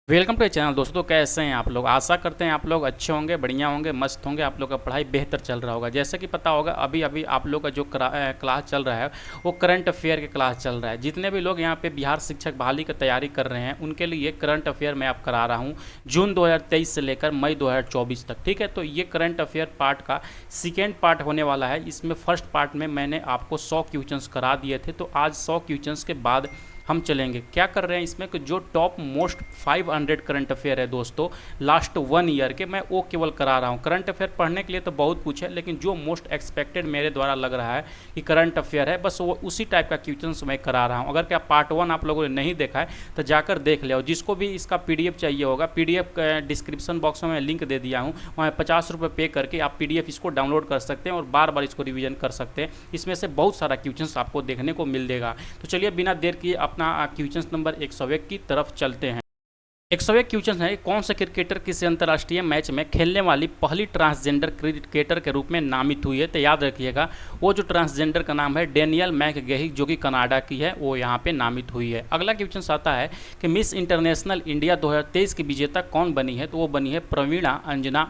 Welcome to channel दोस्तों। कैसे हैं आप लोग? आशा करते हैं आप लोग अच्छे होंगे, बढ़िया होंगे, मस्त होंगे। आप लोग का पढ़ाई बेहतर चल रहा होगा। जैसे कि पता होगा अभी अभी आप लोग का जो क्लास चल रहा है वो करंट अफेयर के क्लास चल रहा है। जितने भी लोग यहाँ पे बिहार शिक्षक बहाली की तैयारी कर रहे हैं उनके लिए करंट अफेयर मैं आप करा रहा हूँ जून 2023 से लेकर मई 2024 तक। ठीक है, तो ये करंट अफेयर पार्ट का सेकेंड पार्ट होने वाला है। इसमें फर्स्ट पार्ट में मैंने आपको 100 क्वेश्चंस करा दिए थे, तो आज 100 क्वेश्चंस के बाद हम चलेंगे। क्या कर रहे हैं इसमें कि जो टॉप मोस्ट 500 करंट अफेयर है दोस्तों लास्ट 1 ईयर के, मैं वो केवल करा रहा हूँ। करंट अफेयर पढ़ने के लिए तो बहुत कुछ है, लेकिन जो मोस्ट एक्सपेक्टेड मेरे द्वारा लग रहा है कि करंट अफेयर है, बस वो उसी टाइप का क्वेश्चन मैं करा रहा हूँ। अगर क्या पार्ट 1 आप लोगों ने नहीं देखा है तो जाकर देख ले। जिसको भी इसका PDF चाहिए होगा, PDF डिस्क्रिप्शन बॉक्स में मैं लिंक दे दिया हूँ, वहाँ 50 रुपये पे करके आप PDF इसको डाउनलोड कर सकते हैं और बार बार इसको रिविजन कर सकते हैं। इसमें से बहुत सारा क्वेश्चन आपको देखने को मिल देगा। तो चलिए बिना देर किए अपना क्वेश्चन नंबर 101 की तरफ चलते हैं। 101 क्वेश्चन है, कौन से क्रिकेटर किसी अंतर्राष्ट्रीय मैच में खेलने वाली पहली ट्रांसजेंडर क्रिकेटर के रूप में नामित हुई है? तो याद रखिएगा वो जो ट्रांसजेंडर का नाम है डेनियल मैकगेही, जो कि कनाडा की है, वो यहाँ पे नामित हुई है। अगला क्वेश्चन आता है कि मिस इंटरनेशनल इंडिया 2023 की विजेता कौन बनी है? तो वो बनी है प्रवीणा अंजना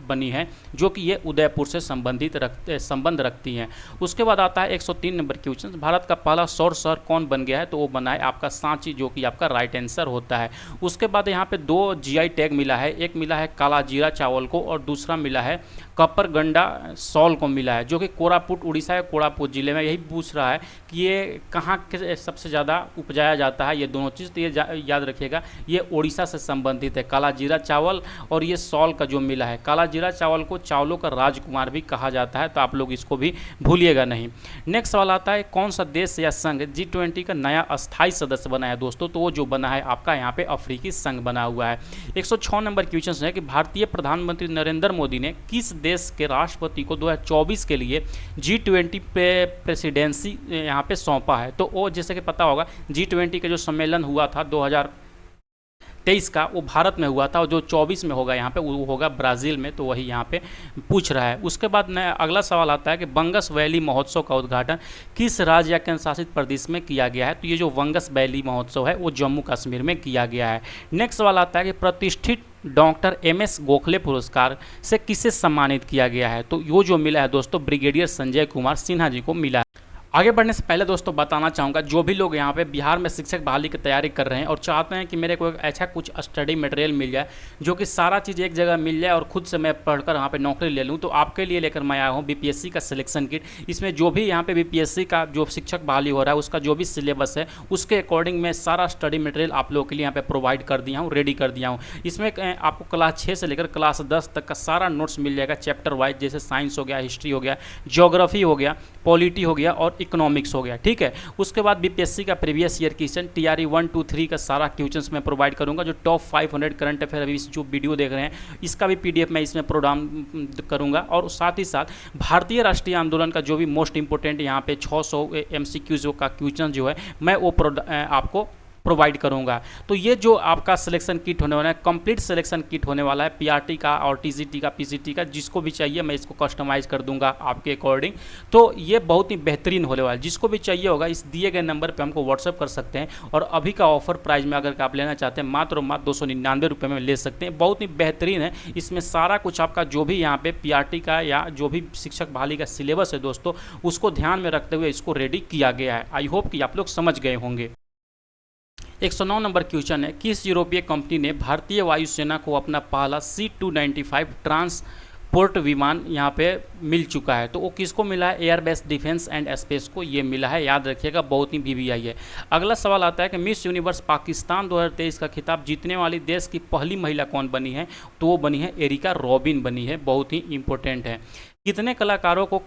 बनी है, जो कि ये उदयपुर से संबंध रखती हैं। उसके बाद आता है 103 नंबर क्वेश्चन, भारत का पहला सौर शहर कौन बन गया है? तो वो बना है आपका सांची, जो कि आपका राइट आंसर होता है। उसके बाद यहाँ पे 2 GI टैग मिला है, एक मिला है काला जीरा चावल को और दूसरा मिला है कपरगंडा सॉल को मिला है, जो कि कोरापुट उड़ीसा के कोरापुट जिले में। यही पूछ रहा है कि ये कहाँ के सबसे ज़्यादा उपजाया जाता है, ये दोनों चीज़। तो ये याद रखिएगा ये उड़ीसा से संबंधित है, काला जीरा चावल और ये सॉल का जो मिला है। काला जीरा चावल को चावलों का राजकुमार भी कहा जाता है, तो आप लोग इसको भी भूलिएगा नहीं। नेक्स्ट सवाल आता है, कौन सा देश या संघ G20 का नया अस्थायी सदस्य बना है? दोस्तों तो वो जो बना है आपका यहाँ पे अफ्रीकी संघ बना हुआ है। 106 नंबर क्वेश्चन है कि भारतीय प्रधानमंत्री नरेंद्र मोदी ने किस देश के राष्ट्रपति को 2024 के लिए G20 पे प्रेसिडेंसी यहाँ पे सौंपा है? तो वो जैसे कि पता होगा G20 का जो सम्मेलन हुआ था 2023 का, वो भारत में हुआ था, और जो 24 में होगा यहाँ पे वो होगा ब्राज़ील में। तो वही यहाँ पे पूछ रहा है। उसके बाद अगला सवाल आता है कि बंगस वैली महोत्सव का उद्घाटन किस राज्य या केंद्र शासित प्रदेश में किया गया है? तो ये जो बंगस वैली महोत्सव है वो जम्मू कश्मीर में किया गया है। नेक्स्ट सवाल आता है कि प्रतिष्ठित डॉक्टर MS गोखले पुरस्कार से किसे सम्मानित किया गया है? तो वो जो मिला है दोस्तों ब्रिगेडियर संजय कुमार सिन्हा जी को मिला है। आगे बढ़ने से पहले दोस्तों बताना चाहूँगा, जो भी लोग यहाँ पे बिहार में शिक्षक बहाली की तैयारी कर रहे हैं और चाहते हैं कि मेरे को एक ऐसा कुछ स्टडी मटेरियल मिल जाए जो कि सारा चीज़ एक जगह मिल जाए और खुद से मैं पढ़कर यहाँ पे नौकरी ले लूँ, तो आपके लिए लेकर मैं आया हूँ BPSC का सिलेक्शन किट। इसमें जो भी यहाँ पे BPSC का जो शिक्षक बहाली हो रहा है उसका जो भी सिलेबस है उसके अकॉर्डिंग मैं सारा स्टडी मटेरियल आप लोगों के लिए यहाँ पे प्रोवाइड कर दिया हूँ, रेडी कर दिया हूँ। इसमें आपको क्लास 6 से लेकर क्लास 10 तक का सारा नोट्स मिल जाएगा चैप्टर वाइज, जैसे साइंस हो गया, हिस्ट्री हो गया, ज्योग्राफी हो गया, पॉलिटी हो गया और इकोनॉमिक्स हो गया। ठीक है, उसके बाद BPSC का प्रीवियस ईयर क्वेश्चन TRE 1, 2, 3 का सारा क्वेश्चंस मैं प्रोवाइड करूंगा। जो टॉप 500 करंट अफेयर अभी जो वीडियो देख रहे हैं इसका भी PDF मैं इसमें प्रोग्राम करूंगा। और साथ ही साथ भारतीय राष्ट्रीय आंदोलन का जो भी मोस्ट इंपॉर्टेंट यहाँ पे 600 MCQ का क्वेश्चन जो है मैं वो आपको प्रोवाइड करूंगा। तो ये जो आपका सिलेक्शन किट होने वाला है, कंप्लीट सिलेक्शन किट होने वाला है, PRT का और TGT का, PCT का, जिसको भी चाहिए मैं इसको कस्टमाइज़ कर दूंगा आपके अकॉर्डिंग। तो ये बहुत ही बेहतरीन होने वाला है। जिसको भी चाहिए होगा इस दिए गए नंबर पे हमको व्हाट्सअप कर सकते हैं। और अभी का ऑफर प्राइस में अगर आप लेना चाहते हैं मात्र 299 रुपये में ले सकते हैं। बहुत ही बेहतरीन है। इसमें सारा कुछ आपका जो भी यहाँ पे PRT का या जो भी शिक्षक बहाली का सिलेबस है दोस्तों उसको ध्यान में रखते हुए इसको रेडी किया गया है। आई होप कि आप लोग समझ गए होंगे। 109 नंबर क्वेश्चन है, किस यूरोपीय कंपनी ने भारतीय वायुसेना को अपना पहला C295 ट्रांसपोर्ट विमान यहाँ पे मिल चुका है? तो वो किसको मिला है? एयरबेस डिफेंस एंड स्पेस को ये मिला है। याद रखिएगा बहुत ही VVI है। अगला सवाल आता है कि मिस यूनिवर्स पाकिस्तान 2023 का खिताब जीतने वाली देश की पहली महिला कौन बनी है? तो वो बनी है एरिका रॉबिन बनी है। बहुत ही इंपॉर्टेंट है। कितने कलाकारों को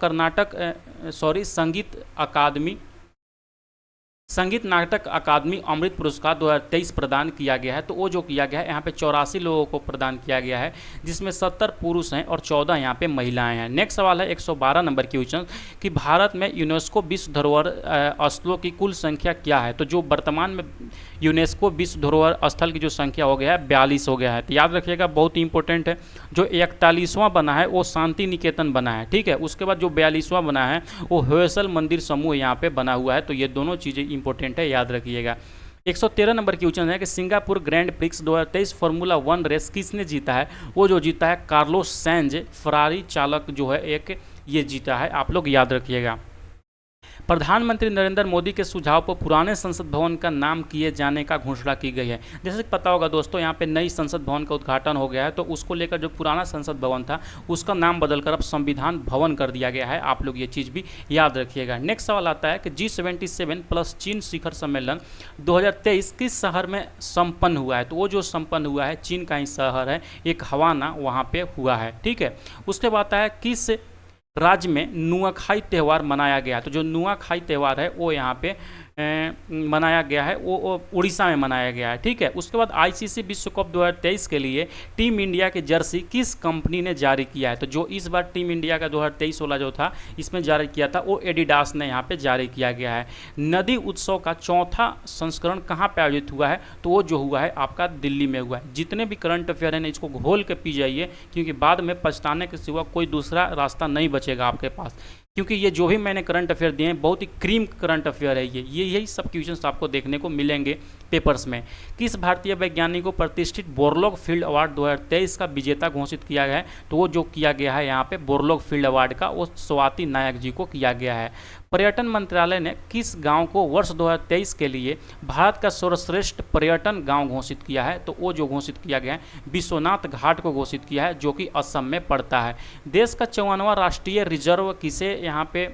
संगीत नाटक अकादमी अमृत पुरस्कार 2023 प्रदान किया गया है? तो वो जो किया गया है यहाँ पे 84 लोगों को प्रदान किया गया है, जिसमें 70 पुरुष हैं और 14 यहाँ पे महिलाएं हैं। नेक्स्ट सवाल है 112 नंबर क्वेश्चन कि भारत में यूनेस्को विश्व धरोहर स्थलों की कुल संख्या क्या है? तो जो वर्तमान में यूनेस्को विश्व धरोहर स्थल की जो संख्या हो गया है 42 हो गया है। तो याद रखिएगा बहुत ही इंपॉर्टेंट है। जो 41वां बना है वो शांति निकेतन बना है। ठीक है, उसके बाद जो 42वां बना है वो होयसल मंदिर समूह यहाँ पे बना हुआ है। तो ये दोनों चीज़ें इंपॉर्टेंट है, याद रखिएगा। 113 नंबर क्वेश्चन है कि Singapore grand prix 2023 formula 1 race किसने जीता है? वो जो जीता है कार्लोस सैंज, फरारी चालक जो है एक, ये जीता है, आप लोग याद रखिएगा। प्रधानमंत्री नरेंद्र मोदी के सुझाव पर पुराने संसद भवन का नाम किए जाने का घोषणा की गई है। जैसे कि पता होगा दोस्तों, यहाँ पे नई संसद भवन का उद्घाटन हो गया है, तो उसको लेकर जो पुराना संसद भवन था उसका नाम बदलकर अब संविधान भवन कर दिया गया है। आप लोग ये चीज़ भी याद रखिएगा। नेक्स्ट सवाल आता है कि G77 प्लस चीन शिखर सम्मेलन 2023 किस शहर में संपन्न हुआ है? तो वो जो संपन्न हुआ है चीन का ही शहर है, एक हवाना, वहाँ पे हुआ है। ठीक है। उसके बाद आता है किस राज्य में नुआखाई त्यौहार मनाया गया? तो जो नुआखाई त्यौहार है वो यहाँ पे मनाया गया है, वो उड़ीसा में मनाया गया है। ठीक है। उसके बाद आईसीसी विश्व कप 2023 के लिए टीम इंडिया की जर्सी किस कंपनी ने जारी किया है? तो जो इस बार टीम इंडिया का 2023 वाला जो था इसमें जारी किया था वो एडिडास ने यहाँ पे जारी किया गया है। नदी उत्सव का चौथा संस्करण कहाँ पे आयोजित हुआ है? तो वो जो हुआ है आपका दिल्ली में हुआ है। जितने भी करंट अफेयर हैं इसको घोल के पी जाइए, क्योंकि बाद में पछताने के सिवा कोई दूसरा रास्ता नहीं बचेगा आपके पास, क्योंकि ये जो भी मैंने करंट अफेयर दिए हैं बहुत ही क्रीम करंट अफेयर है ये यही सब क्वेश्चंस आपको देखने को मिलेंगे पेपर्स में। किस भारतीय वैज्ञानिक को प्रतिष्ठित बोरलॉग फील्ड अवार्ड 2023 का विजेता घोषित किया गया है? तो वो जो किया गया है यहाँ पे बोरलॉग फील्ड अवार्ड का, वो स्वाति नायक जी को किया गया है। पर्यटन मंत्रालय ने किस गांव को वर्ष 2023 के लिए भारत का सर्वश्रेष्ठ पर्यटन गांव घोषित किया है? तो वो जो घोषित किया गया है विश्वनाथ घाट को घोषित किया है, जो कि असम में पड़ता है। देश का 54वां राष्ट्रीय रिजर्व किसे यहाँ पे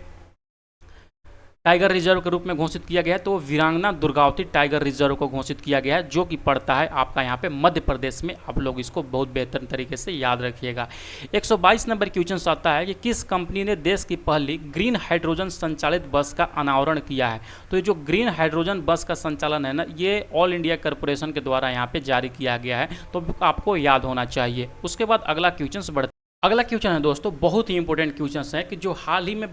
टाइगर रिजर्व के रूप में घोषित किया गया है? तो वो वीरांगना दुर्गावती टाइगर रिजर्व को घोषित किया गया है, जो कि पड़ता है आपका यहाँ पे मध्य प्रदेश में। आप लोग इसको बहुत बेहतर तरीके से याद रखिएगा। 122 नंबर क्वेश्चन आता है कि किस कंपनी ने देश की पहली ग्रीन हाइड्रोजन संचालित बस का अनावरण किया है? तो ये जो ग्रीन हाइड्रोजन बस का संचालन है ना, ये ऑल इंडिया कॉरपोरेशन के द्वारा यहाँ पे जारी किया गया है, तो आपको याद होना चाहिए। उसके बाद अगला क्वेश्चन बढ़ता है। अगला क्वेश्चन है दोस्तों, बहुत ही इंपॉर्टेंट क्वेश्चन है कि जो हाल ही में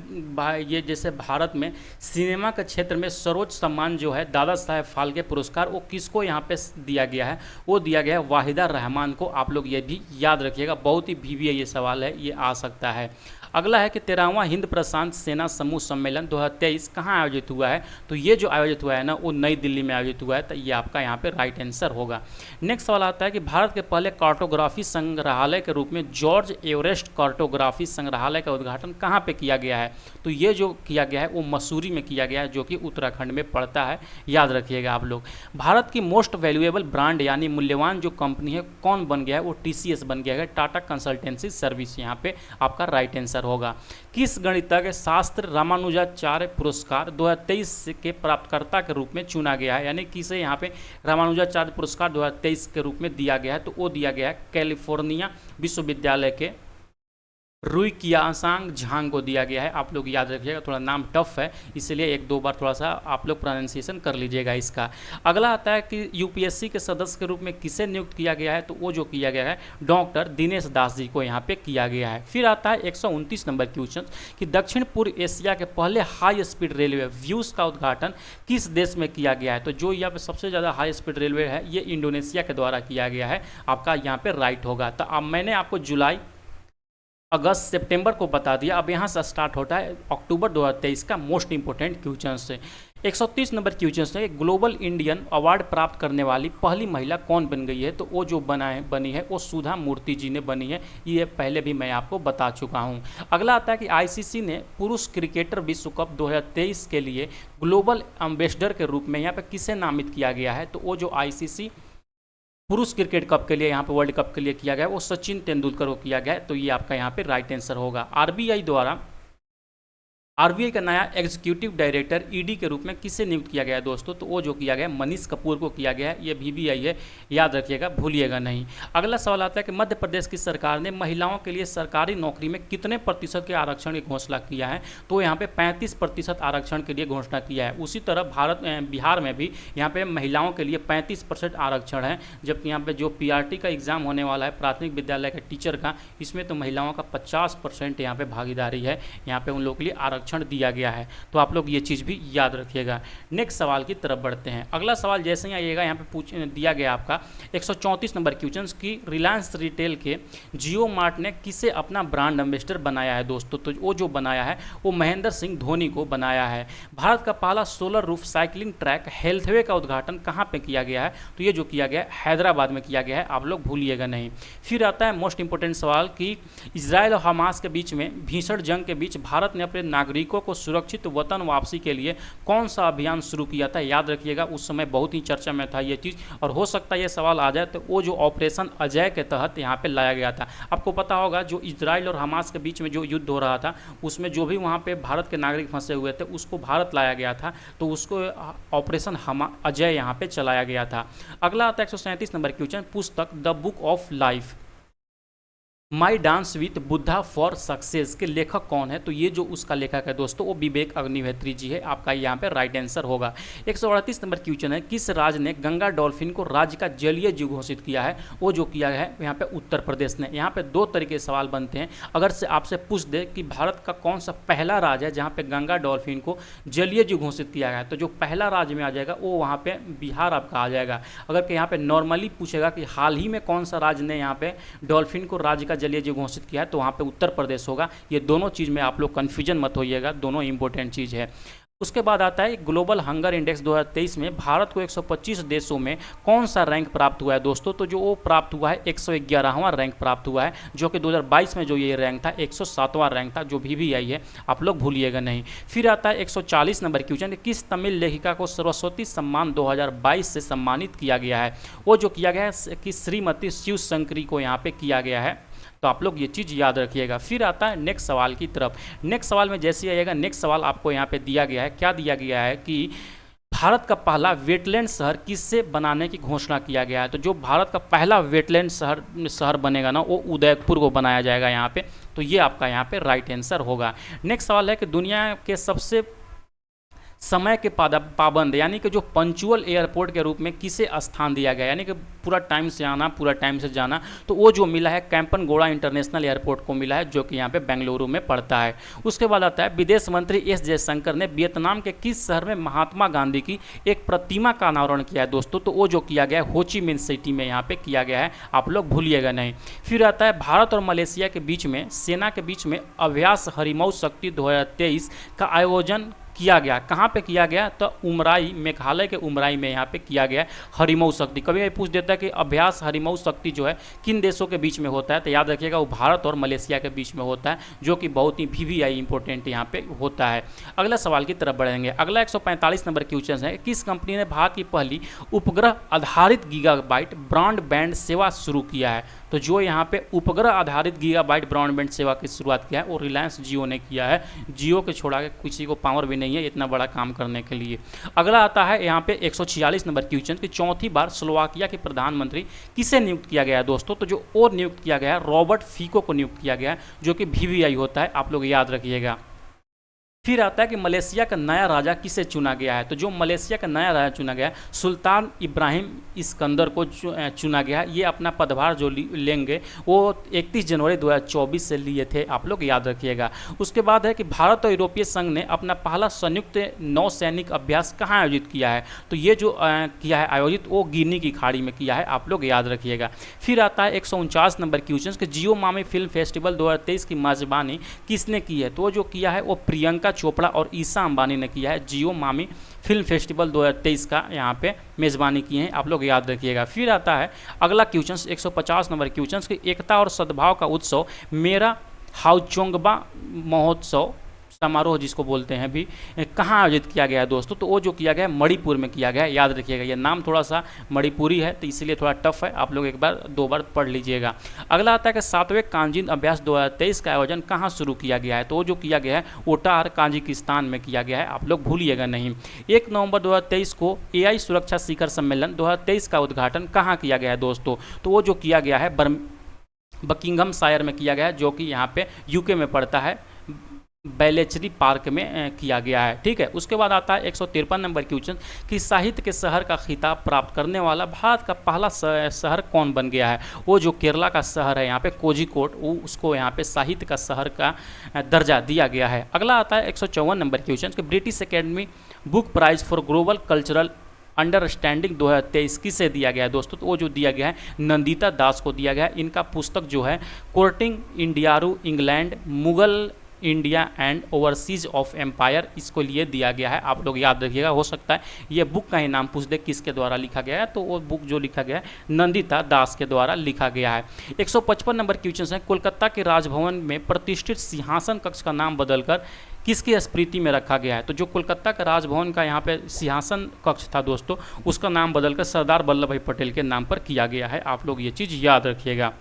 ये जैसे भारत में सिनेमा के क्षेत्र में सर्वोच्च सम्मान जो है दादा साहेब फाल्के पुरस्कार, वो किसको यहाँ पे दिया गया है? वो दिया गया है वाहिदा रहमान को। आप लोग ये भी याद रखिएगा, बहुत ही VVI ये सवाल है, ये आ सकता है। अगला है कि 13वां हिंद प्रशांत सेना समूह सम्मेलन 2023 कहाँ आयोजित हुआ है? तो ये जो आयोजित हुआ है ना, वो नई दिल्ली में आयोजित हुआ है, तो ये आपका यहाँ पे राइट आंसर होगा। नेक्स्ट सवाल आता है कि भारत के पहले कार्टोग्राफी संग्रहालय के रूप में जॉर्ज एवरेस्ट कार्टोग्राफी संग्रहालय का उद्घाटन कहाँ पे किया गया है? तो ये जो किया गया है वो मसूरी में किया गया है, जो कि उत्तराखंड में पड़ता है, याद रखिएगा आप लोग। भारत की मोस्ट वैल्यूएबल ब्रांड यानी मूल्यवान जो कंपनी है कौन बन गया है? वो TCS बन गया है, टाटा कंसल्टेंसी सर्विस, यहाँ पे आपका राइट आंसर होगा। किस गणितज्ञ शास्त्र रामानुजाचार्य पुरस्कार 2023 के प्राप्तकर्ता के रूप में चुना गया है? यानी किसे यहाँ पे रामानुजाचार्य पुरस्कार 2023 के रूप में दिया गया है? तो वो दिया गया है कैलिफोर्निया विश्वविद्यालय के रुई कियासांग झांग को दिया गया है। आप लोग याद रखिएगा, थोड़ा नाम टफ है, इसलिए एक दो बार थोड़ा सा आप लोग प्रोनाउंसिएशन कर लीजिएगा इसका। अगला आता है कि यूपीएससी के सदस्य के रूप में किसे नियुक्त किया गया है? तो वो जो किया गया है डॉक्टर दिनेश दास जी को यहाँ पे किया गया है। फिर आता है 129 नंबर क्वेश्चन कि दक्षिण पूर्व एशिया के पहले हाई स्पीड रेलवे व्यूज का उद्घाटन किस देश में किया गया है? तो जो यहाँ पे सबसे ज़्यादा हाई स्पीड रेलवे है ये इंडोनेशिया के द्वारा किया गया है, आपका यहाँ पे राइट होगा। तो अब मैंने आपको जुलाई, अगस्त, सितंबर को बता दिया, अब यहाँ से स्टार्ट होता है अक्टूबर 2023 का मोस्ट इंपोर्टेंट क्वेश्चन से। 130 नंबर क्वेश्चन है ग्लोबल इंडियन अवार्ड प्राप्त करने वाली पहली महिला कौन बन गई है? तो वो जो बनी है वो सुधा मूर्ति जी ने बनी है, ये पहले भी मैं आपको बता चुका हूँ। अगला आता है कि आईसीसी ने पुरुष क्रिकेटर विश्व कप 2023 के लिए ग्लोबल एम्बेसडर के रूप में यहाँ पर किसे नामित किया गया है? तो वो जो आईसीसी पुरुष क्रिकेट कप के लिए यहाँ पे वर्ल्ड कप के लिए किया गया वो सचिन तेंदुलकर को किया गया है, तो ये आपका यहाँ पे राइट आंसर होगा। आरबीआई का नया एग्जीक्यूटिव डायरेक्टर ईडी के रूप में किसे नियुक्त किया गया है दोस्तों? तो वो जो किया गया मनीष कपूर को किया गया है, ये VVI है, याद रखिएगा, भूलिएगा नहीं। अगला सवाल आता है कि मध्य प्रदेश की सरकार ने महिलाओं के लिए सरकारी नौकरी में कितने प्रतिशत के आरक्षण की घोषणा किया है? तो यहाँ पे 35% आरक्षण के लिए घोषणा किया है। उसी तरह बिहार में भी यहाँ पे महिलाओं के लिए 35% आरक्षण है, जबकि यहाँ पे जो PRT का एग्जाम होने वाला है प्राथमिक विद्यालय का टीचर का, इसमें तो महिलाओं का 50% यहाँ पे भागीदारी है, यहाँ पे उन लोगों के लिए आरक्षण आरक्षण दिया गया है। तो आप लोग ये चीज़ भी याद रखिएगा। नेक्स्ट सवाल की तरफ बढ़ते हैं। अगला सवाल जैसे ही आइएगा यहाँ पे पूछ दिया गया आपका 134 नंबर क्वेश्चन की रिलायंस रिटेल के जियो मार्ट ने किसे अपना ब्रांड एम्बेसडर बनाया है दोस्तों। तो वो जो बनाया है वो महेंद्र सिंह धोनी को बनाया है। भारत का पहला solar roof cycling track healthway का उद्घाटन कहाँ पे किया गया है। तो ये जो किया गया है हैदराबाद में किया गया है, आप लोग भूलिएगा नहीं। फिर आता है मोस्ट इंपोर्टेंट सवाल कि इजराइल और हमास के बीच में भीषण जंग के बीच भारत ने अपने नागरिकों को सुरक्षित वतन वापसी के लिए कौन सा अभियान शुरू किया था। याद रखिएगा उस समय बहुत ही चर्चा में था ये चीज़, और हो सकता है ये सवाल आ जाए तो वो जो ऑपरेशन अजय के तहत यहाँ पे लाया गया था। आपको पता होगा जो इजराइल और हमास के बीच में जो युद्ध हो रहा था उसमें जो भी वहाँ पे भारत के नागरिक फंसे हुए थे उसको भारत लाया गया था, तो उसको ऑपरेशन अजय यहाँ पे चलाया गया था। अगला आता है 137 नंबर क्वेश्चन, पुस्तक the book of life my dance with Buddha for success के लेखक कौन है। तो ये जो उसका लेखक है दोस्तों वो विवेक अग्निहोत्री जी है, आपका यहाँ पे राइट आंसर होगा। 138 नंबर क्वेश्चन है, किस राज्य ने गंगा डॉल्फिन को राज्य का जलीय जीव घोषित किया है। वो जो किया है यहाँ पे उत्तर प्रदेश ने। यहाँ पे दो तरीके से सवाल बनते हैं। अगर से आपसे पूछ दे कि भारत का कौन सा पहला राज्य है जहाँ पे गंगा डॉल्फिन को जलीय जीव घोषित किया गया है, तो जो पहला राज्य में आ जाएगा वो वहाँ पे बिहार आपका आ जाएगा। अगर कि यहाँ पे नॉर्मली पूछेगा कि हाल ही में कौन सा राज्य ने यहाँ पे डॉल्फिन को राज्य का जलीय जीव घोषित किया है, तो वहाँ पे उत्तर प्रदेश होगा। ये दोनों चीज़ में आप लोग कन्फ्यूजन मत होइएगा, दोनों इंपॉर्टेंट चीज़ है। उसके बाद आता है ग्लोबल हंगर इंडेक्स 2023 में भारत को 125 देशों में कौन सा रैंक प्राप्त हुआ है दोस्तों। तो जो वो प्राप्त हुआ है 111वां रैंक प्राप्त हुआ है, जो कि 2022 में जो ये रैंक था 107वां रैंक था, जो भी आई है आप लोग भूलिएगा नहीं। फिर आता है 140 नंबर क्वेश्चन, किस तमिल लेखिका को सरस्वती सम्मान 2022 से सम्मानित किया गया है। वो जो किया गया है कि श्रीमती शिव शंकरी को यहाँ पे किया गया है, तो आप लोग ये चीज़ याद रखिएगा। फिर आता है नेक्स्ट सवाल की तरफ। नेक्स्ट सवाल में जैसे ही आइएगा, नेक्स्ट सवाल आपको यहाँ पे दिया गया है, क्या दिया गया है कि भारत का पहला वेटलैंड शहर किससे बनाने की घोषणा किया गया है। तो जो भारत का पहला वेटलैंड शहर बनेगा ना वो उदयपुर को बनाया जाएगा यहाँ पे, तो ये आपका यहाँ पे राइट आंसर होगा। नेक्स्ट सवाल है कि दुनिया के सबसे समय के पाबंद यानी कि जो पंचुअल एयरपोर्ट के रूप में किसे स्थान दिया गया, यानी कि पूरा टाइम से आना पूरा टाइम से जाना, तो वो जो मिला है कैंपनगोड़ा इंटरनेशनल एयरपोर्ट को मिला है, जो कि यहाँ पे बेंगलुरु में पड़ता है। उसके बाद आता है विदेश मंत्री एस जयशंकर ने वियतनाम के किस शहर में महात्मा गांधी की एक प्रतिमा का अनावरण किया है दोस्तों। तो वो जो किया गया है होची मिन सिटी में यहाँ पे किया गया है, आप लोग भूलिएगा नहीं। फिर आता है भारत और मलेशिया के बीच में सेना के बीच में अभ्यास हरिमऊ शक्ति 2023 का आयोजन किया गया। कहाँ पे किया गया, तो उमराई, मेघालय के उमराई में यहाँ पे किया गया हरिमऊ शक्ति। कभी पूछ देता है कि अभ्यास हरिमऊ शक्ति जो है किन देशों के बीच में होता है, तो याद रखिएगा वो भारत और मलेशिया के बीच में होता है, जो कि बहुत ही VVI इंपॉर्टेंट यहाँ पे होता है। अगला सवाल की तरफ बढ़ेंगे। अगला 145 नंबर क्वेश्चन है, किस कंपनी ने भारत की पहली उपग्रह आधारित गीगाबाइट ब्रॉडबैंड सेवा शुरू किया है। तो जो यहाँ पे उपग्रह आधारित गीगाबाइट ब्रॉडबैंड सेवा की शुरुआत किया है वो रिलायंस जियो ने किया है। जियो के छोड़ा के किसी को पावर भी नहीं है इतना बड़ा काम करने के लिए। अगला आता है यहाँ पे 146 नंबर क्वेश्चन कि चौथी बार स्लोवाकिया के प्रधानमंत्री किसे नियुक्त किया गया है दोस्तों। तो जो और नियुक्त किया गया है रॉबर्ट फीको को नियुक्त किया गया है, जो कि VVI होता है, आप लोग याद रखिएगा। फिर आता है कि मलेशिया का नया राजा किसे चुना गया है। तो जो मलेशिया का नया राजा चुना गया है सुल्तान इब्राहिम इस्कंदर को चुना गया है। ये अपना पदभार जो लेंगे वो 31 जनवरी 2024 से लिए थे, आप लोग याद रखिएगा। उसके बाद है कि भारत और यूरोपीय संघ ने अपना पहला संयुक्त नौसैनिक अभ्यास कहाँ आयोजित किया है। तो ये जो किया है आयोजित वो गिनी की खाड़ी में किया है, आप लोग याद रखिएगा। फिर आता है 149 नंबर क्वेश्चन कि जियो मामी फिल्म फेस्टिवल 2023 की मेजबानी किसने की है। तो जो किया है वो प्रियंका चोपड़ा और ईशा अंबानी ने किया है। जियो मामी फिल्म फेस्टिवल 2023 का यहाँ पे मेज़बानी किए हैं, आप लोग याद रखिएगा। फिर आता है अगला क्वेश्चन 150 नंबर क्वेश्चन कि एकता और सद्भाव का उत्सव मेरा हाउचोंगबा महोत्सव समारोह जिसको बोलते हैं भी कहाँ आयोजित किया गया है दोस्तों। तो वो जो किया गया है मणिपुर में किया गया है, याद रखिएगा। ये नाम थोड़ा सा मणिपुरी है तो इसीलिए थोड़ा टफ है, आप लोग एक बार दो बार पढ़ लीजिएगा। अगला आता है कि 7वें कांजीन अभ्यास 2023 का आयोजन कहाँ शुरू किया गया है। तो वो जो किया गया है ओटार काजिकिस्तान में किया गया है, आप लोग भूलिएगा नहीं। 1 नवंबर 2023 को AI सुरक्षा शिखर सम्मेलन 2023 का उद्घाटन कहाँ किया गया है दोस्तों। तो वो जो किया गया है बकिंघम शायर में किया गया है, जो कि यहाँ पे UK में पड़ता है। बैलेचरी पार्क में किया गया है। ठीक है, उसके बाद आता है 153 नंबर क्वेश्चन कि साहित्य के शहर का खिताब प्राप्त करने वाला भारत का पहला शहर कौन बन गया है। वो जो केरला का शहर है यहाँ पे कोझिकोड, वो उसको यहाँ पे साहित्य का शहर का दर्जा दिया गया है। अगला आता है 154 नंबर क्वेश्चन कि British academy book prize for global cultural understanding 2023 किसे दिया गया है दोस्तों। तो वो जो दिया गया है नंदिता दास को दिया गया है। इनका पुस्तक जो है courting India England Mughal India and overseas of empire, इसको लिए दिया गया है। आप लोग याद रखिएगा, हो सकता है ये बुक का ही नाम पूछ दे किसके द्वारा लिखा गया है, तो वो बुक जो लिखा गया है नंदिता दास के द्वारा लिखा गया है। 155 नंबर क्वेश्चन है कोलकाता के राजभवन में प्रतिष्ठित सिंहासन कक्ष का नाम बदलकर किसकी स्मृति में रखा गया है। तो जो कोलकाता का राजभवन का यहाँ पे सिंहासन कक्ष था दोस्तों, उसका नाम बदलकर सरदार वल्लभ भाई पटेल के नाम पर किया गया है। आप लोग ये चीज़ याद रखिएगा।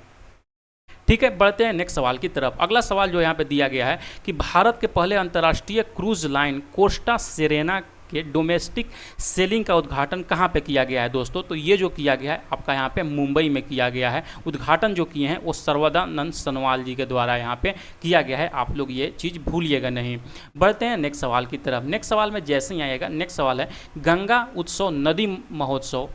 ठीक है, बढ़ते हैं नेक्स्ट सवाल की तरफ। अगला सवाल जो यहाँ पे दिया गया है कि भारत के पहले अंतर्राष्ट्रीय क्रूज लाइन कोस्टा सेरेना के डोमेस्टिक सेलिंग का उद्घाटन कहाँ पे किया गया है दोस्तों। तो ये जो किया गया है आपका यहाँ पे मुंबई में किया गया है। उद्घाटन जो किए हैं वो सर्वदानंद सोनोवाल जी के द्वारा यहाँ पे किया गया है। आप लोग ये चीज़ भूलिएगा नहीं। बढ़ते हैं नेक्स्ट सवाल की तरफ। नेक्स्ट सवाल में जैसे ही आएगा, नेक्स्ट सवाल है गंगा उत्सव नदी महोत्सव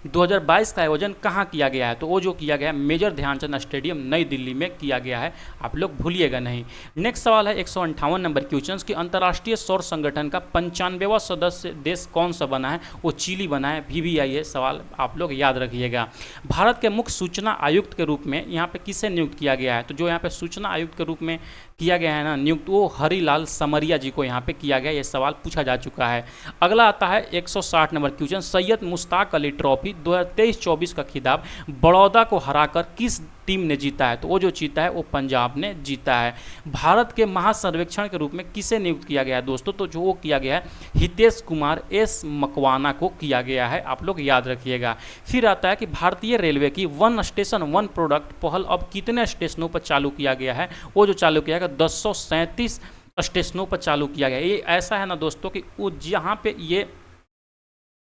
2022 का आयोजन कहाँ किया गया है। तो वो जो किया गया है मेजर ध्यानचंद स्टेडियम नई दिल्ली में किया गया है। आप लोग भूलिएगा नहीं। नेक्स्ट सवाल है 158 नंबर क्वेश्चन कि अंतर्राष्ट्रीय सौर संगठन का 95वां सदस्य देश कौन सा बना है। वो चिली बना है। VVI है सवाल, आप लोग याद रखिएगा। भारत के मुख्य सूचना आयुक्त के रूप में यहाँ पे किसे नियुक्त किया गया है। तो जो यहाँ पे सूचना आयुक्त के रूप में किया गया है ना नियुक्त, वो हरिलाल समरिया जी को यहाँ पे किया गया। ये सवाल पूछा जा चुका है। अगला आता है 160 number question Syed Mushtaq Ali trophy 2023-24 का खिताब बड़ौदा को हराकर किस टीम ने जीता है। तो वो जो जीता है वो पंजाब ने जीता है। भारत के महासर्वेक्षण के रूप में किसे नियुक्त किया गया है दोस्तों। तो जो वो किया गया है हितेश कुमार एस मकवाना को किया गया है। आप लोग याद रखिएगा। फिर आता है कि भारतीय रेलवे की वन स्टेशन वन प्रोडक्ट पहल अब कितने स्टेशनों पर चालू किया गया है। वो जो चालू किया गया 1037 स्टेशनों पर चालू किया गया। ये ऐसा है ना दोस्तों कि वो जहाँ पे ये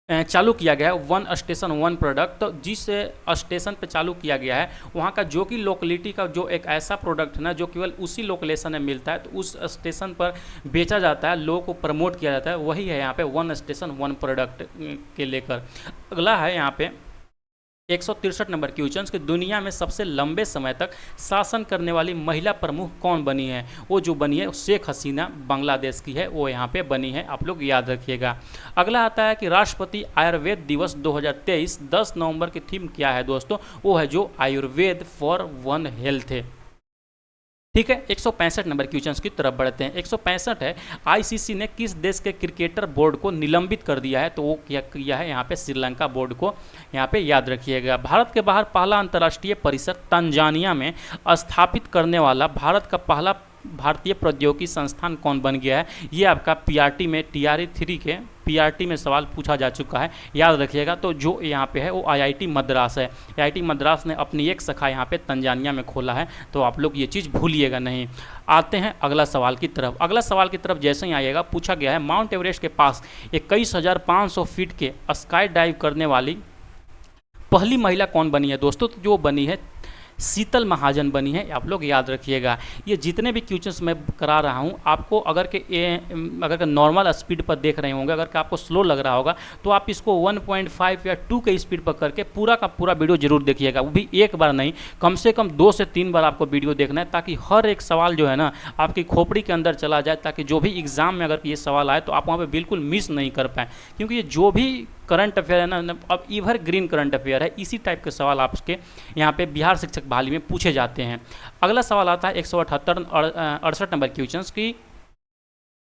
चालू किया गया है वन स्टेशन वन प्रोडक्ट, तो जिस स्टेशन पे चालू किया गया है वहाँ का जो कि लोकेलिटी का जो एक ऐसा प्रोडक्ट है ना जो केवल उसी लोकेशन में मिलता है, तो उस स्टेशन पर बेचा जाता है, लोगों को प्रमोट किया जाता है, वही है यहाँ पे वन स्टेशन वन प्रोडक्ट के लेकर। अगला है यहाँ पे 163 नंबर क्वेश्चन कि दुनिया में सबसे लंबे समय तक शासन करने वाली महिला प्रमुख कौन बनी है। वो जो बनी है शेख हसीना बांग्लादेश की है, वो यहाँ पे बनी है। आप लोग याद रखिएगा। अगला आता है कि राष्ट्रपति आयुर्वेद दिवस 2023 10 नवंबर की थीम क्या है दोस्तों। वो है जो आयुर्वेद फॉर वन हेल्थ है। ठीक है, 165 नंबर क्वेश्चन की तरफ बढ़ते हैं। 165 है आईसीसी ने किस देश के क्रिकेटर बोर्ड को निलंबित कर दिया है। तो वो क्या किया है यहाँ पे श्रीलंका बोर्ड को यहाँ पे याद रखिएगा। भारत के बाहर पहला अंतर्राष्ट्रीय परिसर तंजानिया में स्थापित करने वाला भारत का पहला भारतीय प्रौद्योगिकी संस्थान कौन बन गया है। ये आपका पीआरटी में TRE3 के पीआरटी में सवाल पूछा जा चुका है, याद रखिएगा। तो जो यहाँ पे है वो IIT मद्रास है। IIT मद्रास ने अपनी एक शाखा यहाँ पे तंजानिया में खोला है, तो आप लोग ये चीज़ भूलिएगा नहीं। आते हैं अगला सवाल की तरफ। अगला सवाल की तरफ जैसे ही आइएगा पूछा गया है माउंट एवरेस्ट के पास 21,500 फीट के स्काई डाइव करने वाली पहली महिला कौन बनी है दोस्तों। तो जो बनी है शीतल महाजन बनी है। आप लोग याद रखिएगा। ये जितने भी क्वेश्चंस मैं करा रहा हूँ आपको अगर के नॉर्मल स्पीड पर देख रहे होंगे, अगर कि आपको स्लो लग रहा होगा तो आप इसको 1.5 या 2 के स्पीड पर करके पूरा का पूरा वीडियो जरूर देखिएगा। वो भी एक बार नहीं, कम से कम 2 से 3 बार आपको वीडियो देखना है, ताकि हर एक सवाल जो है ना आपकी खोपड़ी के अंदर चला जाए, ताकि जो भी एग्जाम में अगर ये सवाल आए तो आप वहाँ पर बिल्कुल मिस नहीं कर पाएँ। क्योंकि ये जो भी करंट अफेयर है ना, अब इवर ग्रीन करंट अफेयर है, इसी टाइप के सवाल आपके यहाँ पे बिहार शिक्षक बहाली में पूछे जाते हैं। अगला सवाल आता है 168 नंबर क्वेश्चन की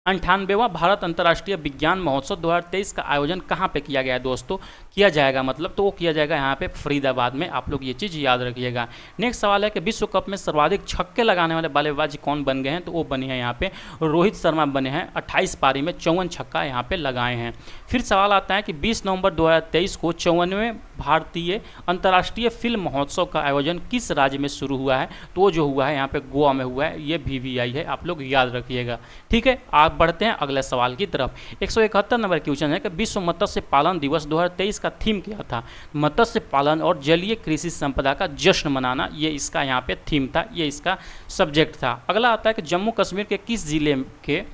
98वां भारत अंतर्राष्ट्रीय विज्ञान महोत्सव 2023 का आयोजन कहाँ पे किया गया है दोस्तों, किया जाएगा मतलब, तो वो किया जाएगा यहाँ पे फरीदाबाद में। आप लोग ये चीज़ याद रखिएगा। नेक्स्ट सवाल है कि विश्व कप में सर्वाधिक छक्के लगाने वाले बल्लेबाज कौन बन गए हैं। तो वो बने हैं यहाँ पे रोहित शर्मा बने हैं। 28 पारी में 54 छक्का यहाँ पे लगाए हैं। फिर सवाल आता है कि 20 नवंबर 2023 को 54वें भारतीय अंतर्राष्ट्रीय फिल्म महोत्सव का आयोजन किस राज्य में शुरू हुआ है? तो वो जो हुआ है यहाँ पे गोवा में हुआ है, ये VVI है, आप लोग याद रखिएगा। ठीक है, आप बढ़ते हैं अगले सवाल की तरफ। 171 नंबर क्वेश्चन है कि विश्व मत्स्य पालन दिवस 2023 का थीम क्या था? मत्स्य पालन और जलीय कृषि संपदा का जश्न मनाना, ये इसका यहाँ पे थीम था, ये इसका सब्जेक्ट था। अगला आता है कि जम्मू कश्मीर के किस जिले के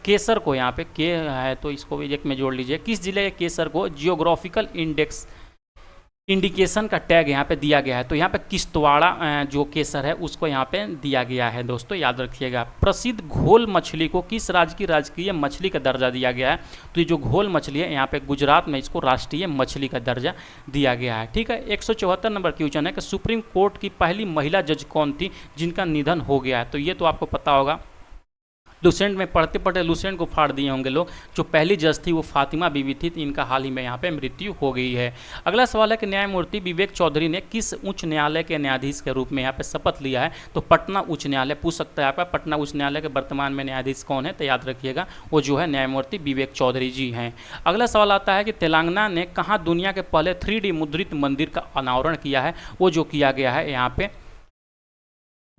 केसर को, यहाँ पे के है तो इसको भी एक में जोड़ लीजिए, किस जिले के केसर को जियोग्राफिकल इंडिकेशन का टैग यहाँ पे दिया गया है? तो यहाँ पे किश्तवाड़ा जो केसर है उसको यहाँ पे दिया गया है दोस्तों, याद रखिएगा। प्रसिद्ध घोल मछली को किस राज्य की राजकीय मछली का दर्जा दिया गया है? तो ये जो घोल मछली है यहाँ पे गुजरात में इसको राष्ट्रीय मछली का दर्जा दिया गया है। ठीक है, 174 नंबर क्वेश्चन है कि सुप्रीम कोर्ट की पहली महिला जज कौन थी जिनका निधन हो गया है? तो ये तो आपको पता होगा, लुसेंट में पढ़ते पढ़ते लुसेंट को फाड़ दिए होंगे लोग। जो पहली जज थी वो फातिमा बीवी थी, इनका हाल ही में यहाँ पे मृत्यु हो गई है। अगला सवाल है कि न्यायमूर्ति विवेक चौधरी ने किस उच्च न्यायालय के न्यायाधीश के रूप में यहाँ पे शपथ लिया है? तो पटना उच्च न्यायालय पूछ सकता है आपका, पटना उच्च न्यायालय के वर्तमान में न्यायाधीश कौन है? तो याद रखिएगा वो जो है न्यायमूर्ति विवेक चौधरी जी हैं। अगला सवाल आता है कि तेलंगाना ने कहाँ दुनिया के पहले 3D मुद्रित मंदिर का अनावरण किया है? वो जो किया गया है यहाँ पे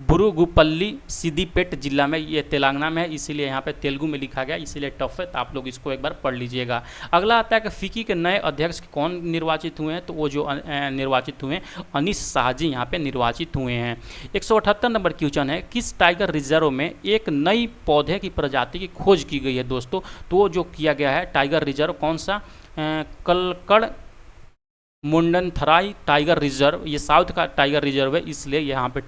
बुरुगुपल्ली सिद्दीपेट जिला में, ये तेलंगाना में है, इसीलिए यहाँ पे तेलुगु में लिखा गया, इसीलिए टफ है, तो आप लोग इसको एक बार पढ़ लीजिएगा। अगला आता है कि फिक्की के नए अध्यक्ष कौन निर्वाचित हुए हैं? तो वो जो निर्वाचित हुए हैं अनीस शाह जी यहाँ पे निर्वाचित हुए हैं। 178 नंबर क्वेश्चन है किस टाइगर रिजर्व में एक नई पौधे की प्रजाति की खोज की गई है दोस्तों? तो वो जो किया गया है टाइगर रिजर्व कौन सा? कलकड़ मुंडनथराई टाइगर रिजर्व, ये साउथ का टाइगर रिजर्व है, इसलिए यहाँ पे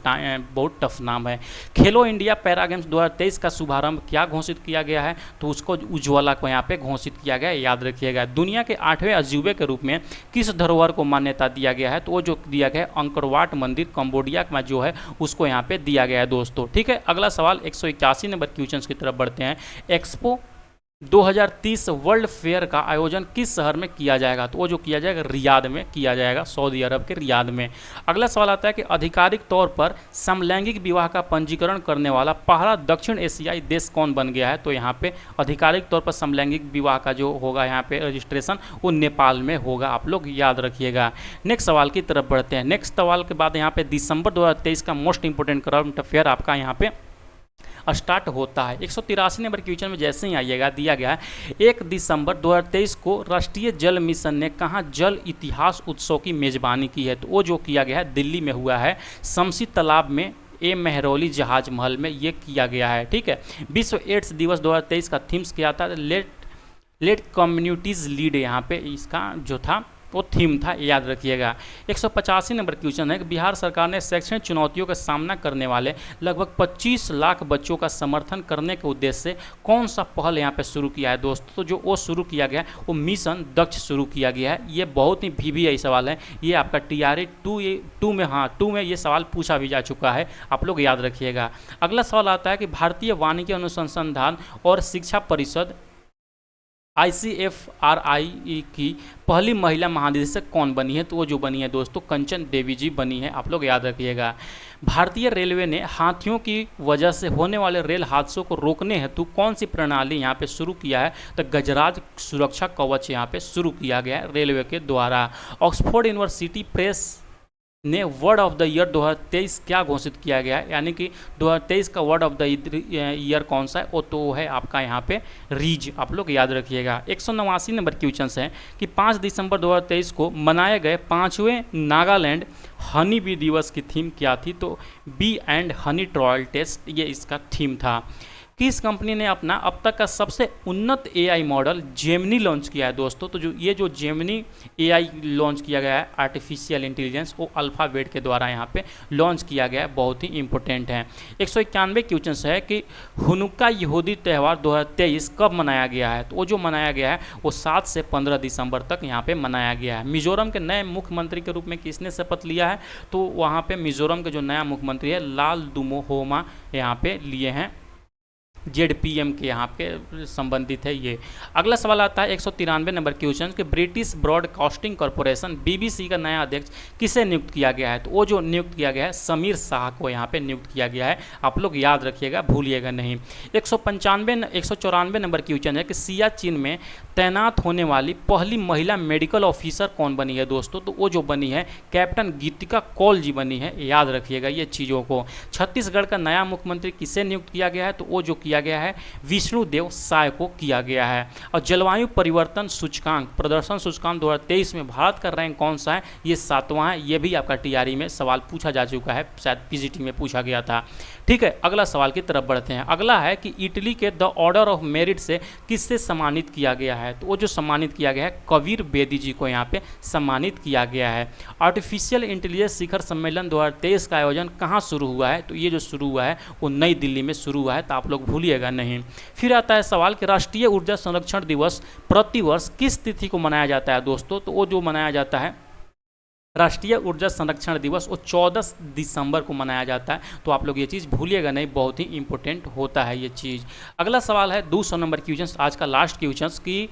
बहुत टफ नाम है। खेलो इंडिया पैरा गेम्स 2023 का शुभारंभ क्या घोषित किया गया है? तो उसको उज्ज्वला को यहाँ पे घोषित किया गया है, याद रखिएगा। दुनिया के 8वें अजूबे के रूप में किस धरोहर को मान्यता दिया गया है? तो वो जो दिया गया है अंकरवाट मंदिर कंबोडिया में जो है उसको यहाँ पे दिया गया है दोस्तों। ठीक है, अगला सवाल 181 नंबर क्वेश्चन की तरफ बढ़ते हैं। एक्सपो 2030 वर्ल्ड फेयर का आयोजन किस शहर में किया जाएगा? तो वो जो किया जाएगा रियाद में किया जाएगा, सऊदी अरब के रियाद में। अगला सवाल आता है कि आधिकारिक तौर पर समलैंगिक विवाह का पंजीकरण करने वाला पहला दक्षिण एशियाई देश कौन बन गया है? तो यहाँ पे आधिकारिक तौर पर समलैंगिक विवाह का जो होगा यहाँ पे रजिस्ट्रेशन वो नेपाल में होगा, आप लोग याद रखिएगा। नेक्स्ट सवाल की तरफ बढ़ते हैं। नेक्स्ट सवाल के बाद यहाँ पे दिसंबर 2023 का मोस्ट इंपोर्टेंट करंट अफेयर आपका यहाँ पे स्टार्ट होता है। 183 नंबर क्वेश्चन में जैसे ही आइएगा दिया गया है 1 दिसंबर 2023 को राष्ट्रीय जल मिशन ने कहाँ जल इतिहास उत्सव की मेजबानी की है? तो वो जो किया गया है दिल्ली में हुआ है, शमसी तालाब में, मेहरौली जहाज महल में ये किया गया है। ठीक है, विश्व एड्स दिवस 2023 का थीम्स क्या था? लेट कम्युनिटीज़ लीड, यहाँ पे इसका जो था वो थीम था, याद रखिएगा। 185 नंबर क्वेश्चन है कि बिहार सरकार ने शैक्षणिक चुनौतियों का सामना करने वाले लगभग 25 लाख बच्चों का समर्थन करने के उद्देश्य से कौन सा पहल यहाँ पे शुरू किया है दोस्तों? तो जो वो शुरू किया गया है वो मिशन दक्ष शुरू किया गया है। ये बहुत ही VVI सवाल है, ये आपका TRA 2 में, हाँ 2 में ये सवाल पूछा भी जा चुका है, आप लोग याद रखिएगा। अगला सवाल आता है कि भारतीय वानिकी अनुसंधान और शिक्षा परिषद ICFRI की पहली महिला महानिदेशक कौन बनी है? तो वो जो बनी है दोस्तों कंचन देवी जी बनी है, आप लोग याद रखिएगा। भारतीय रेलवे ने हाथियों की वजह से होने वाले रेल हादसों को रोकने हेतु कौन सी प्रणाली यहाँ पे शुरू किया है? तो गजराज सुरक्षा कवच यहाँ पे शुरू किया गया है रेलवे के द्वारा। ऑक्सफोर्ड यूनिवर्सिटी प्रेस ने वर्ड ऑफ द ईयर 2023 क्या घोषित किया गया है? यानी कि 2023 का वर्ड ऑफ द ईयर कौन सा है? वो तो है आपका यहाँ पे रीज, आप लोग याद रखिएगा। 189 नंबर क्वेश्चन है कि 5 दिसंबर 2023 को मनाए गए 5वें नागालैंड हनी बी दिवस की थीम क्या थी? तो bee and honey trial test, ये इसका थीम था। किस कंपनी ने अपना अब तक का सबसे उन्नत AI मॉडल जेमिनी लॉन्च किया है दोस्तों? तो ये जो जेमिनी AI लॉन्च किया गया है आर्टिफिशियल इंटेलिजेंस, वो अल्फ़ाबेट के द्वारा यहाँ पे लॉन्च किया गया है, बहुत ही इंपॉर्टेंट है। 191 क्वेश्चन है कि हुनुक्का यहूदी त्यौहार 2023 कब मनाया गया है? तो वो जो मनाया गया है वो 7 से 15 दिसंबर तक यहाँ पे मनाया गया है। मिजोरम के नए मुख्यमंत्री के रूप में किसने शपथ लिया है? तो वहाँ पे मिजोरम के जो नया मुख्यमंत्री है लाल दुमोहोमा यहाँ पे लिए हैं ZPM के यहाँ पे संबंधित है ये। अगला सवाल आता है 193 नंबर क्वेश्चन कि ब्रिटिश ब्रॉडकास्टिंग कॉरपोरेशन BBC का नया अध्यक्ष किसे नियुक्त किया गया है? तो वो जो नियुक्त किया गया है समीर शाह को यहाँ पे नियुक्त किया गया है। आप लोग याद रखिएगा, भूलिएगा नहीं। 194 नंबर क्वेश्चन है कि सियाचिन में तैनात होने वाली पहली महिला मेडिकल ऑफिसर कौन बनी है दोस्तों? तो वो जो बनी है कैप्टन गीतिका कौल जी बनी है, याद रखिएगा ये चीज़ों को। छत्तीसगढ़ का नया मुख्यमंत्री किसे नियुक्त किया गया है? तो वो जो किया गया है विष्णुदेव साय को किया गया है। और जलवायु परिवर्तन सूचकांक प्रदर्शन सूचकांक 2023 में भारत का रैंक कौन सा है? ये 7वां है। ये भी आपका TRE में सवाल पूछा जा चुका है, शायद PGT में पूछा गया था। ठीक है, अगला सवाल की तरफ बढ़ते हैं। अगला है कि इटली के द ऑर्डर ऑफ मेरिट से किससे सम्मानित किया गया है? तो वो जो सम्मानित किया गया है कबीर बेदी जी को यहाँ पे सम्मानित किया गया है। आर्टिफिशियल इंटेलिजेंस शिखर सम्मेलन 2023 का आयोजन कहाँ शुरू हुआ है? तो ये जो शुरू हुआ है वो नई दिल्ली में शुरू हुआ है, तो आप लोग भूलिएगा नहीं। फिर आता है सवाल कि राष्ट्रीय ऊर्जा संरक्षण दिवस प्रतिवर्ष किस तिथि को मनाया जाता है दोस्तों? तो वो जो मनाया जाता है राष्ट्रीय ऊर्जा संरक्षण दिवस वो 14 दिसंबर को मनाया जाता है, तो आप लोग ये चीज़ भूलिएगा नहीं, बहुत ही इंपॉर्टेंट होता है ये चीज़। अगला सवाल है 200 नंबर क्वेश्चन, आज का लास्ट क्वेश्चन कि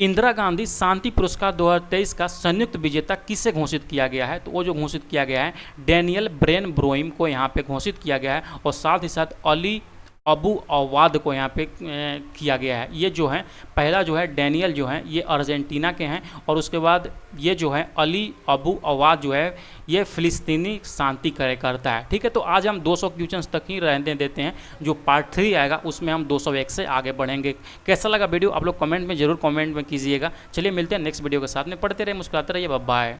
इंदिरा गांधी शांति पुरस्कार 2023 का संयुक्त विजेता किसे घोषित किया गया है? तो वो जो घोषित किया गया है डैनियल ब्रेन ब्रोइम को यहाँ पे घोषित किया गया है, और साथ ही साथ अली अबू अवाद को यहाँ पे किया गया है। ये जो है पहला जो है डैनियल जो है ये अर्जेंटीना के हैं, और उसके बाद ये जो है अली अबू अवाद जो है ये फ़िलिस्तीनी शांति कार्यकर्ता है। ठीक है, तो आज हम 200 क्वेश्चंस तक ही रहने देते हैं, जो पार्ट 3 आएगा उसमें हम 201 से आगे बढ़ेंगे। कैसा लगा वीडियो आप लोग कमेंट में ज़रूर कमेंट में कीजिएगा। चलिए मिलते हैं नेक्स्ट वीडियो के साथ में, पढ़ते रहिए, मुस्कुराते रहिए, बाय बाय।